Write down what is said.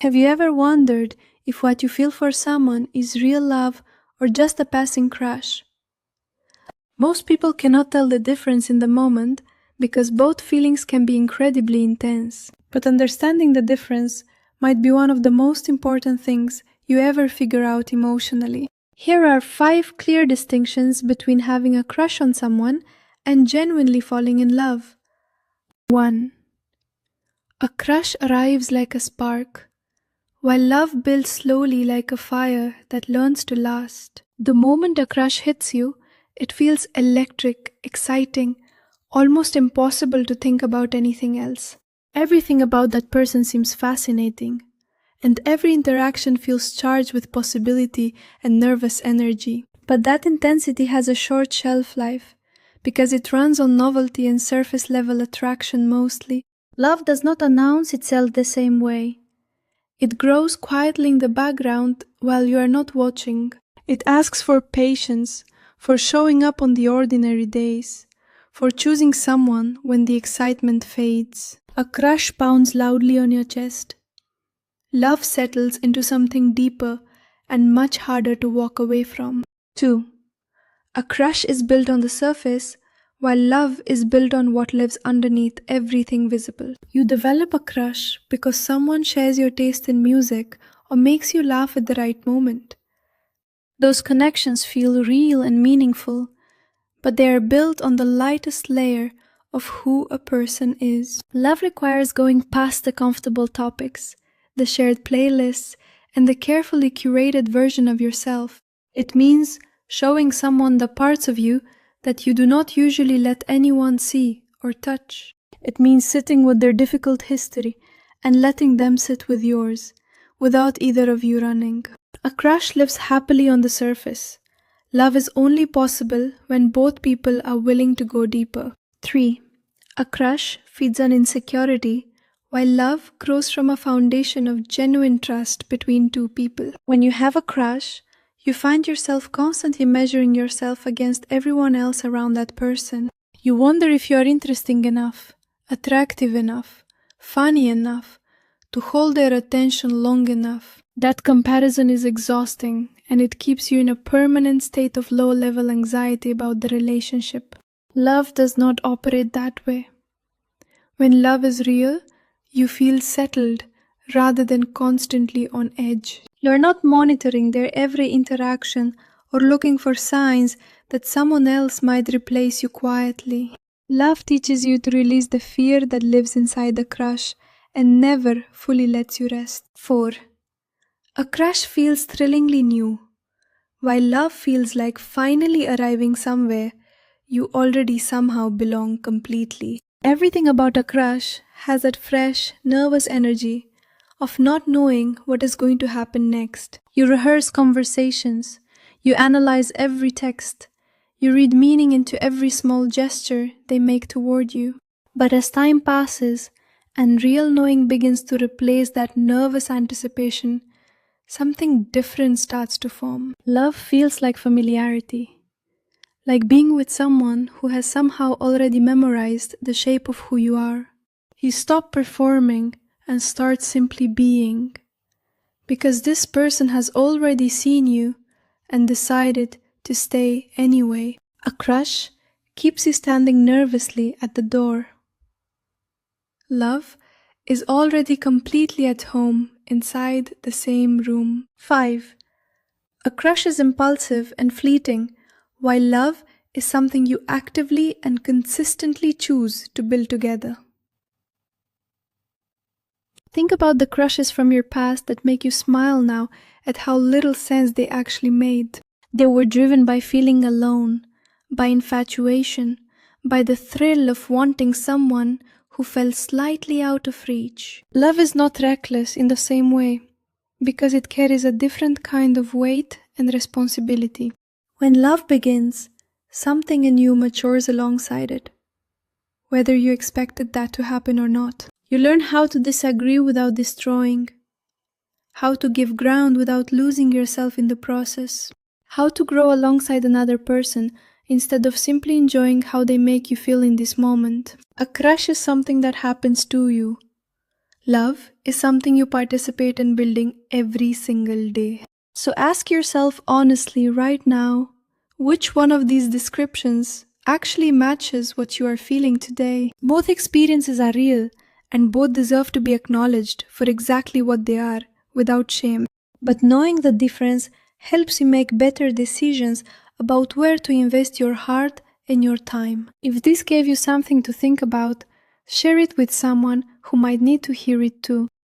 Have you ever wondered if what you feel for someone is real love or just a passing crush? Most people cannot tell the difference in the moment because both feelings can be incredibly intense. But understanding the difference might be one of the most important things you ever figure out emotionally. Here are 5 clear distinctions between having a crush on someone and genuinely falling in love. 1. A crush arrives like a spark, while love builds slowly like a fire that learns to last. The moment a crush hits you, it feels electric, exciting, almost impossible to think about anything else. Everything about that person seems fascinating, and every interaction feels charged with possibility and nervous energy. But that intensity has a short shelf life, because it runs on novelty and surface-level attraction mostly. Love does not announce itself the same way. It grows quietly in the background while you are not watching. It asks for patience, for showing up on the ordinary days, for choosing someone when the excitement fades. A crush pounds loudly on your chest. Love settles into something deeper and much harder to walk away from. 2. A crush is built on the surface, while love is built on what lives underneath everything visible. You develop a crush because someone shares your taste in music or makes you laugh at the right moment. Those connections feel real and meaningful, but they are built on the lightest layer of who a person is. Love requires going past the comfortable topics, the shared playlists, and the carefully curated version of yourself. It means showing someone the parts of you that you do not usually let anyone see or touch. It means sitting with their difficult history and letting them sit with yours, without either of you running. A crush lives happily on the surface. Love is only possible when both people are willing to go deeper. 3. A crush feeds on insecurity, while love grows from a foundation of genuine trust between two people. When you have a crush, you find yourself constantly measuring yourself against everyone else around that person. You wonder if you are interesting enough, attractive enough, funny enough, to hold their attention long enough. That comparison is exhausting, and it keeps you in a permanent state of low-level anxiety about the relationship. Love does not operate that way. When love is real, you feel settled rather than constantly on edge. You're not monitoring their every interaction or looking for signs that someone else might replace you quietly. Love teaches you to release the fear that lives inside the crush and never fully lets you rest. 4. A crush feels thrillingly new, while love feels like finally arriving somewhere you already somehow belong completely. Everything about a crush has that fresh, nervous energy of not knowing what is going to happen next. You rehearse conversations, you analyze every text, you read meaning into every small gesture they make toward you. But as time passes and real knowing begins to replace that nervous anticipation, something different starts to form. Love feels like familiarity, like being with someone who has somehow already memorized the shape of who you are. You stop performing and start simply being, because this person has already seen you and decided to stay anyway. A crush keeps you standing nervously at the door. Love is already completely at home inside the same room. 5. A crush is impulsive and fleeting, while love is something you actively and consistently choose to build together. Think about the crushes from your past that make you smile now at how little sense they actually made. They were driven by feeling alone, by infatuation, by the thrill of wanting someone who felt slightly out of reach. Love is not reckless in the same way, because it carries a different kind of weight and responsibility. When love begins, something in you matures alongside it, whether you expected that to happen or not. You learn how to disagree without destroying, how to give ground without losing yourself in the process, how to grow alongside another person instead of simply enjoying how they make you feel in this moment. A crush is something that happens to you. Love is something you participate in building every single day. So ask yourself honestly right now, which one of these descriptions actually matches what you are feeling today? Both experiences are real, and both deserve to be acknowledged for exactly what they are, without shame. But knowing the difference helps you make better decisions about where to invest your heart and your time. If this gave you something to think about, share it with someone who might need to hear it too.